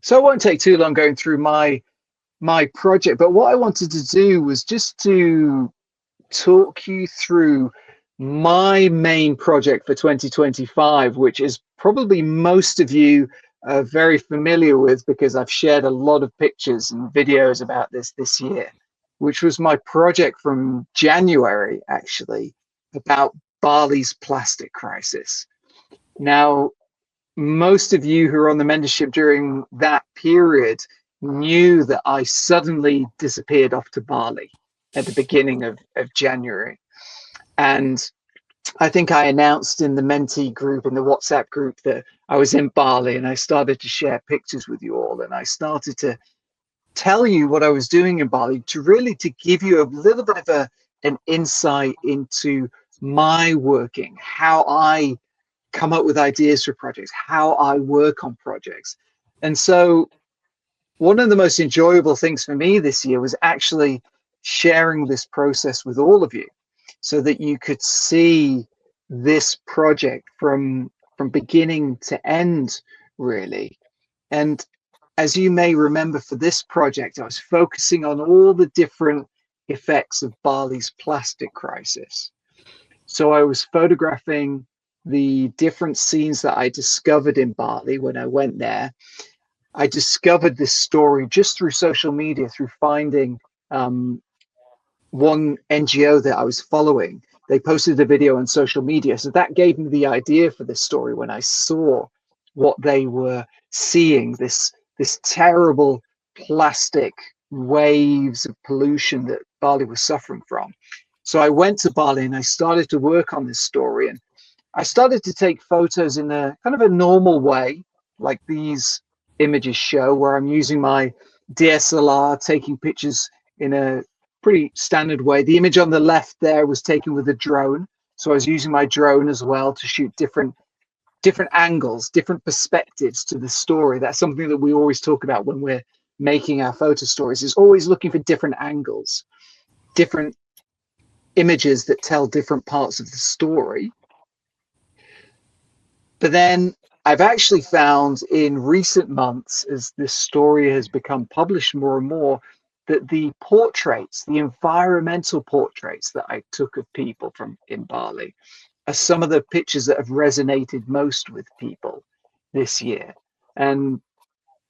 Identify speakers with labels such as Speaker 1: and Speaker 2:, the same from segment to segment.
Speaker 1: So I won't take too long going through my project, but what I wanted to do was just to talk you through my main project for 2025, which is probably most of you are very familiar with because I've shared a lot of pictures and videos about this year, which was my project from January, actually, about Bali's plastic crisis. Now, most of you who are on the mentorship during that period knew that I suddenly disappeared off to Bali at the beginning of January. And I think I announced in the mentee group, in the WhatsApp group, that I was in Bali, and I started to share pictures with you all. And I started to tell you what I was doing in Bali to really to give you a little bit of an insight into my working, how I come up with ideas for projects, how I work on projects. And so one of the most enjoyable things for me this year was actually sharing this process with all of you so that you could see this project from beginning to end, really. And as you may remember, for this project, I was focusing on all the different effects of Bali's plastic crisis. So I was photographing the different scenes that I discovered in Bali when I went there. I discovered this story just through social media, through finding one NGO that I was following. They posted a video on social media. So that gave me the idea for this story when I saw what they were seeing, this terrible plastic waves of pollution that Bali was suffering from. So I went to Bali and I started to work on this story. And I started to take photos in a kind of a normal way, like these images show, where I'm using my DSLR, taking pictures in a pretty standard way. The image on the left there was taken with a drone. So I was using my drone as well to shoot different angles, different perspectives to the story. That's something that we always talk about when we're making our photo stories, is always looking for different angles, different images that tell different parts of the story. But then I've actually found in recent months, as this story has become published more and more, that the portraits, the environmental portraits that I took of people from in Bali, are some of the pictures that have resonated most with people this year. And,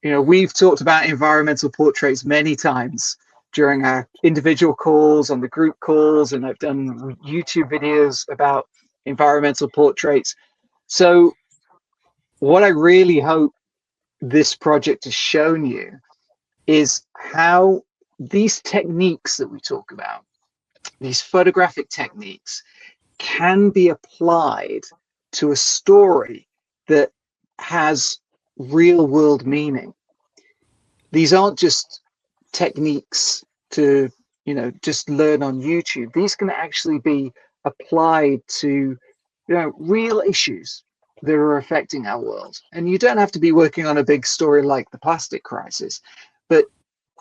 Speaker 1: you know, we've talked about environmental portraits many times during our individual calls, on the group calls, and I've done YouTube videos about environmental portraits. So what I really hope this project has shown you is how these techniques that we talk about, these photographic techniques, can be applied to a story that has real world meaning. These aren't just techniques to, you know, just learn on YouTube. These can actually be applied to, you know, real issues that are affecting our world. And you don't have to be working on a big story like the plastic crisis, but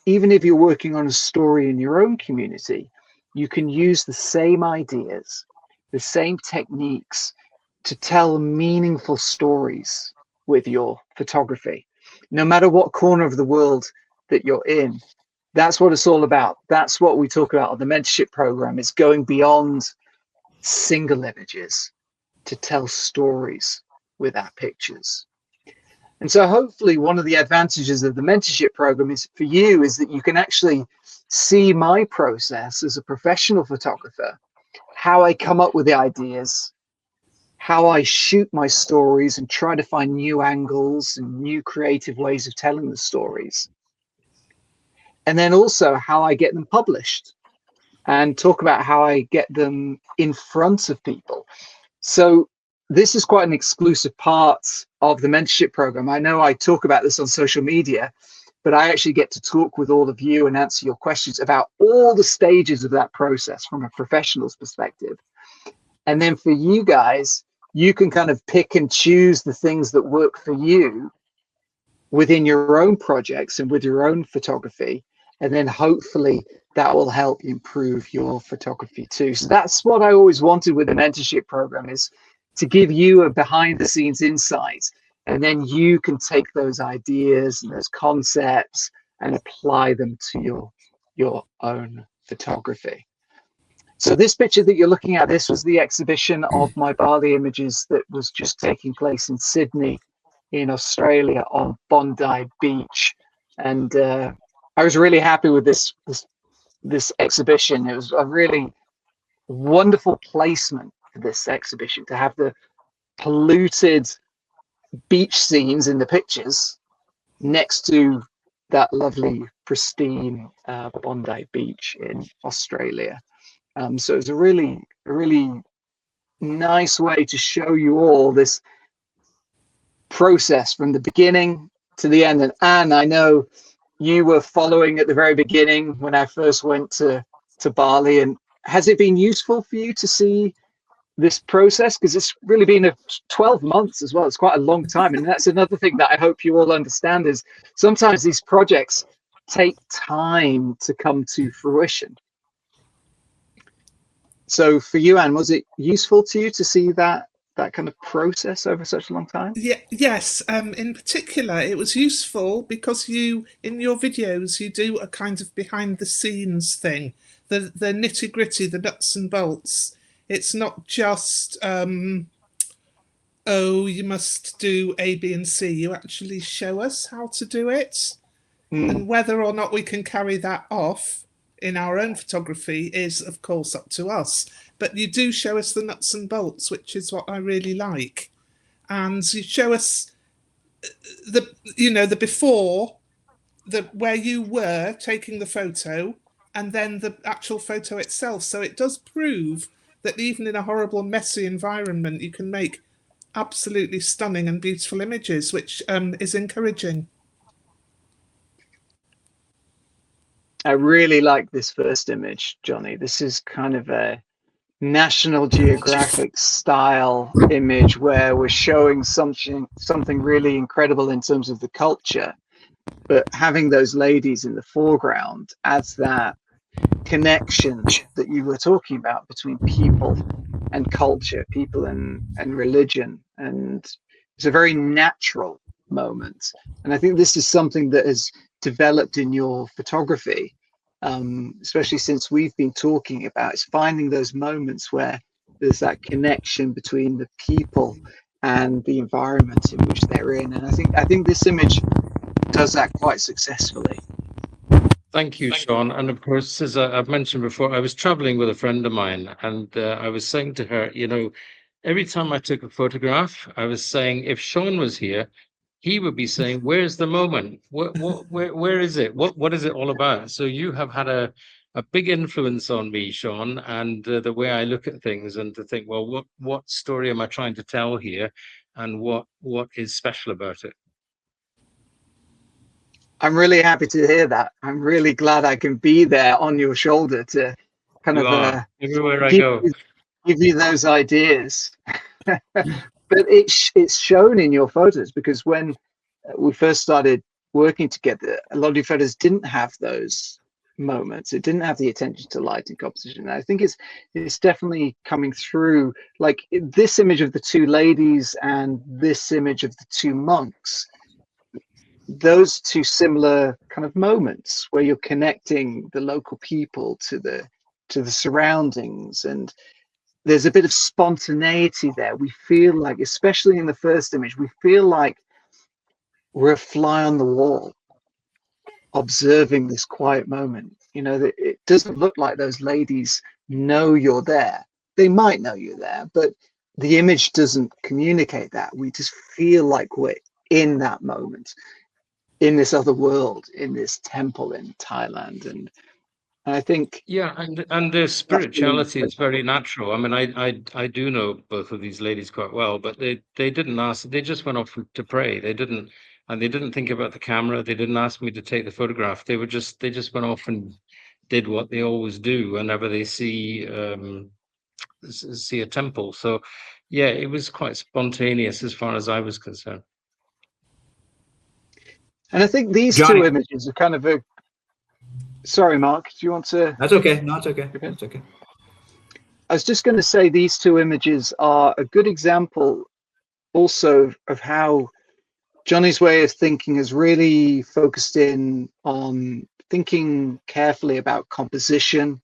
Speaker 1: even if you're working on a story in your own community, you can use the same ideas, the same techniques to tell meaningful stories with your photography, no matter what corner of the world that you're in. That's what it's all about. That's what we talk about on the mentorship program, is going beyond single images to tell stories with our pictures. And so hopefully one of the advantages of the mentorship program is for you is that you can actually see my process as a professional photographer, how I come up with the ideas, how I shoot my stories and try to find new angles and new creative ways of telling the stories. And then also how I get them published and talk about how I get them in front of people. So this is quite an exclusive part of the mentorship program. I know I talk about this on social media, but I actually get to talk with all of you and answer your questions about all the stages of that process from a professional's perspective. And then for you guys, you can kind of pick and choose the things that work for you within your own projects and with your own photography. And then hopefully that will help improve your photography too. So that's what I always wanted with the mentorship program, is to give you a behind the scenes insight And then you can take those ideas and those concepts and apply them to your own photography. So this picture that you're looking at, this was the exhibition of my Bali images that was just taking place in Sydney in Australia on Bondi Beach. And I was really happy with this exhibition. It was a really wonderful placement for this exhibition, to have the polluted beach scenes in the pictures next to that lovely pristine Bondi Beach in Australia. So it's a really nice way to show you all this process from the beginning to the end. And Anne, I know you were following at the very beginning when I first went to Bali. And has it been useful for you to see this process? Because it's really been 12 months as well. It's quite a long time. And that's another thing that I hope you all understand, is sometimes these projects take time to come to fruition. So for you, Anne, was it useful to you to see that kind of process over such a long time?
Speaker 2: Yeah, yes. In particular, it was useful because you, in your videos, you do a kind of behind the scenes thing, the nitty gritty, the nuts and bolts. It's not just, oh, you must do A, B, and C. You actually show us how to do it. And whether or not we can carry that off in our own photography is, of course, up to us. But you do show us the nuts and bolts, which is what I really like. And you show us the before, where you were taking the photo, and then the actual photo itself. So it does prove that even in a horrible, messy environment, you can make absolutely stunning and beautiful images, which is encouraging.
Speaker 1: I really like this first image, Johnny. This is kind of a National Geographic style image where we're showing something really incredible in terms of the culture, but having those ladies in the foreground adds that connection that you were talking about between people and culture, people and religion. And it's a very natural moment. And I think this is something that has developed in your photography, especially since we've been talking about, is finding those moments where there's that connection between the people and the environment in which they're in. And I think this image does that quite successfully.
Speaker 3: Thank you, Sean. And of course, as I've mentioned before, I was traveling with a friend of mine, and I was saying to her, every time I took a photograph, I was saying, if Sean was here, he would be saying, "Where's the moment? Where is it? What is it all about?" So you have had a big influence on me, Sean, and the way I look at things, and to think, well, what story am I trying to tell here, and what is special about it?
Speaker 1: I'm really happy to hear that. I'm really glad I can be there on your shoulder to kind
Speaker 3: You
Speaker 1: of
Speaker 3: are everywhere I go.
Speaker 1: give you those ideas. But it's shown in your photos, because when we first started working together, a lot of your photos didn't have those moments. It didn't have the attention to light and composition. And I think it's definitely coming through. Like this image of the two ladies and this image of the two monks, those two similar kind of moments where you're connecting the local people to the surroundings, and there's a bit of spontaneity there. We feel like, especially in the first image, we feel like we're a fly on the wall observing this quiet moment. It doesn't look like those ladies know you're there. They might know you're there, but the image doesn't communicate that. We just feel like we're in that moment, in this other world, in this temple in Thailand. And I think,
Speaker 3: yeah, and their spirituality is very natural. I mean, I do know both of these ladies quite well, but they didn't ask. They just went off to pray. They didn't think about the camera. They didn't ask me to take the photograph. They just went off and did what they always do whenever they see a temple. So yeah, it was quite spontaneous as far as I was concerned.
Speaker 1: And I think these
Speaker 4: Johnny.
Speaker 1: two images are kind of a. Sorry, Mark, do you want to?
Speaker 4: That's okay. No, it's okay. It's okay.
Speaker 1: I was just going to say these two images are a good example also of how Johnny's way of thinking has really focused in on thinking carefully about composition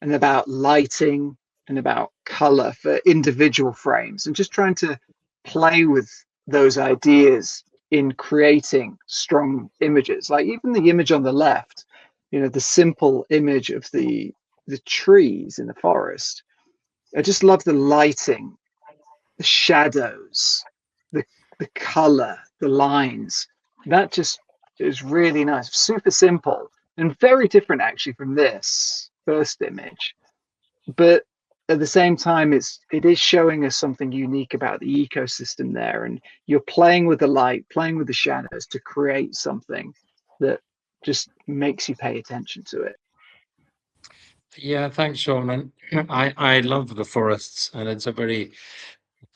Speaker 1: and about lighting and about color for individual frames, and just trying to play with those ideas in creating strong images. Like even the image on the left, the simple image of the trees in the forest. I just love the lighting, the shadows, the the color, the lines. That just is really nice. Super simple and very different actually from this first image. But at the same time, it is showing us something unique about the ecosystem there. And you're playing with the light, playing with the shadows to create something that just makes you pay attention to it.
Speaker 3: Yeah, thanks, Sean. And I love the forests, and it's a very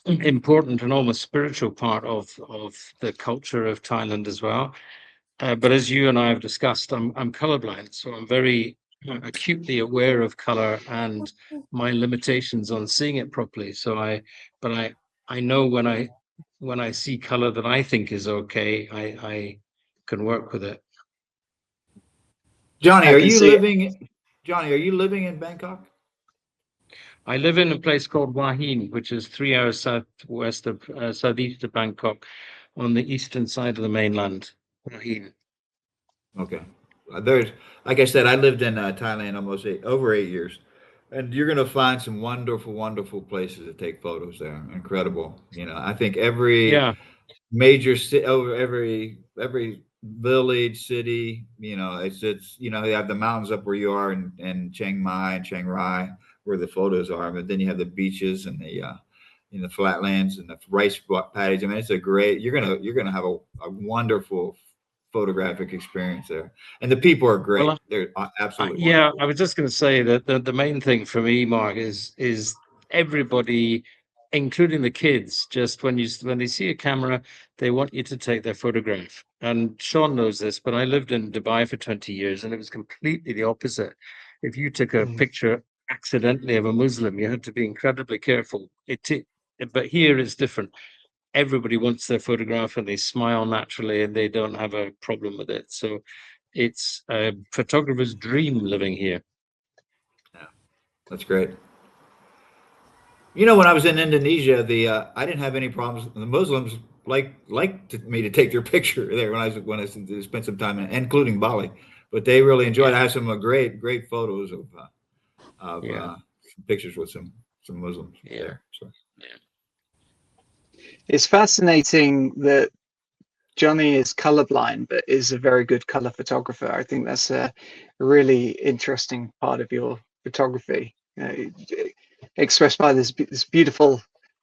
Speaker 3: important and almost spiritual part of the culture of Thailand as well. But as you and I have discussed, I'm colorblind, so I'm very acutely aware of color and my limitations on seeing it properly. But I know when I see color that I think is okay, I can work with it.
Speaker 4: Johnny,
Speaker 1: I
Speaker 4: are
Speaker 1: can
Speaker 4: you
Speaker 1: see it.
Speaker 4: living? Johnny, are you living in Bangkok?
Speaker 3: I live in a place called Hua Hin, which is 3 hours southwest of southeast of Bangkok, on the eastern side of the mainland. Hua Hin.
Speaker 4: Okay. There's, like I said, I lived in Thailand almost over 8 years, and you're going to find some wonderful, wonderful places to take photos there. Incredible. I think every
Speaker 3: Yeah,
Speaker 4: major city, over every village, city, it's you have the mountains up where you are in Chiang Mai and Chiang Rai where the photos are, but then you have the beaches and the flatlands and the rice paddies. I mean, it's a great. You're gonna have a wonderful photographic experience there, and the people are great.
Speaker 3: well,
Speaker 4: They're absolutely
Speaker 3: yeah,
Speaker 4: wonderful.
Speaker 3: I was just going to say that the main thing for me, Mark, is everybody, including the kids, just when they see a camera, they want you to take their photograph. And Sean knows this, but I lived in Dubai for 20 years, and it was completely the opposite. If you took a
Speaker 1: Mm.
Speaker 3: picture accidentally of a Muslim, you had to be incredibly careful. But here it's different. Everybody wants their photograph and they smile naturally and they don't have a problem with it. So it's a photographer's dream living here.
Speaker 4: Yeah, that's great. When I was in Indonesia, the I didn't have any problems. The Muslims me to take their picture there when I spent some time, including Bali. But they really enjoyed it.
Speaker 3: Yeah,
Speaker 4: I have some great photos of
Speaker 3: yeah,
Speaker 4: some pictures with some Muslims
Speaker 3: yeah,
Speaker 4: there. So
Speaker 3: yeah.
Speaker 1: It's fascinating that Johnny is colorblind, but is a very good color photographer. I think that's a really interesting part of your photography, expressed by this beautiful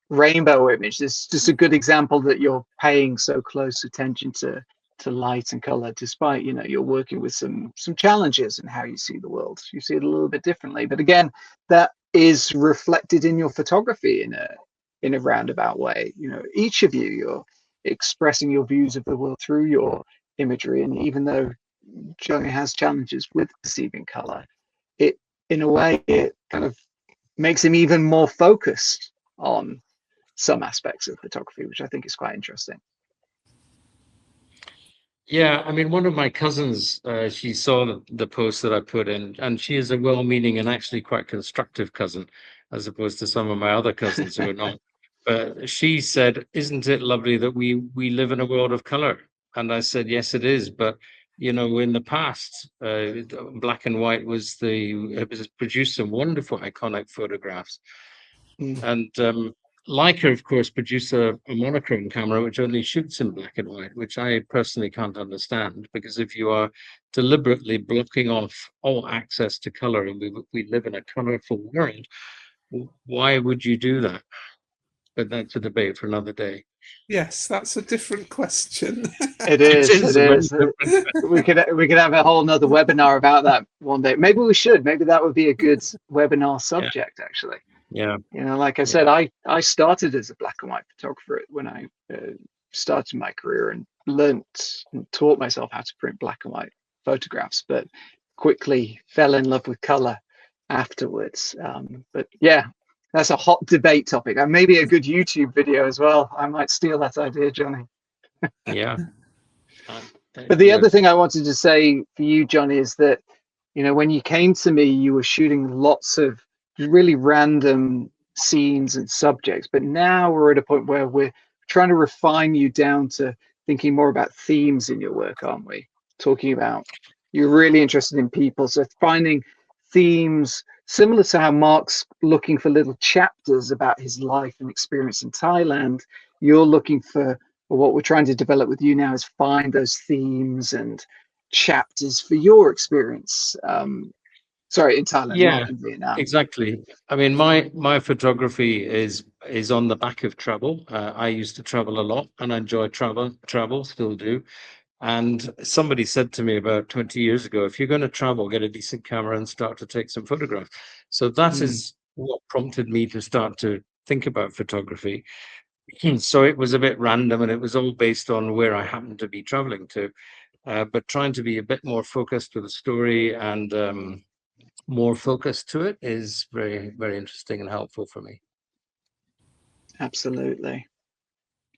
Speaker 1: rainbow image. It's just a good example that you're paying so close attention to light and color, despite you're working with some challenges in how you see the world. You see it a little bit differently, but again, that is reflected in your photography in a roundabout way. Each of you're expressing your views of the world through your imagery. And even though Johnny has challenges with perceiving color, it in a way it kind of makes him even more focused on some aspects of photography, which I think is quite interesting.
Speaker 3: Yeah, I mean, one of my cousins, she saw the post that I put in, and she is a well-meaning and actually quite constructive cousin, as opposed to some of my other cousins who are not. But she said, "Isn't it lovely that we live in a world of color?" And I said, "Yes, it is." But in the past, black and white it was produced some wonderful iconic photographs.
Speaker 1: Mm.
Speaker 3: And Leica, of course, produced a monochrome camera which only shoots in black and white, which I personally can't understand, because if you are deliberately blocking off all access to color, and we live in a colorful world, why would you do that? But that's a debate for another day.
Speaker 2: Yes, that's a different question.
Speaker 1: It
Speaker 3: It
Speaker 1: is.
Speaker 3: is
Speaker 1: It
Speaker 3: a very
Speaker 1: is.
Speaker 3: different.
Speaker 1: We could have a whole nother webinar about that one day. Maybe we should. Maybe that would be a good webinar
Speaker 3: Yeah,
Speaker 1: subject, actually.
Speaker 3: yeah,
Speaker 1: Like I
Speaker 3: yeah,
Speaker 1: said, I started as a black and white photographer when I started my career and learnt and taught myself how to print black and white photographs, but quickly fell in love with color afterwards. But yeah, that's a hot debate topic, and maybe a good YouTube video as well. I might steal that idea, Johnny.
Speaker 3: Yeah. Uh,
Speaker 1: But the
Speaker 3: yeah.
Speaker 1: other thing I wanted to say for you, John, is that, when you came to me, you were shooting lots of really random scenes and subjects. But now we're at a point where we're trying to refine you down to thinking more about themes in your work, aren't we? Talking about you're really interested in people. So finding themes similar to how Mark's looking for little chapters about his life and experience in Thailand, you're looking for, or what we're trying to develop with you now is find those themes and chapters for your experience. Sorry, in Thailand,
Speaker 3: Yeah,
Speaker 1: not in Vietnam.
Speaker 3: exactly. I mean, my photography is on the back of travel. I used to travel a lot and I enjoy travel, still do. And somebody said to me about 20 years ago, if you're going to travel, get a decent camera and start to take some photographs. So that
Speaker 1: Mm,
Speaker 3: is what prompted me to start to think about photography. So it was a bit random and it was all based on where I happened to be traveling to, but trying to be a bit more focused with the story and more focused to it is very, very interesting and helpful for me.
Speaker 1: absolutely.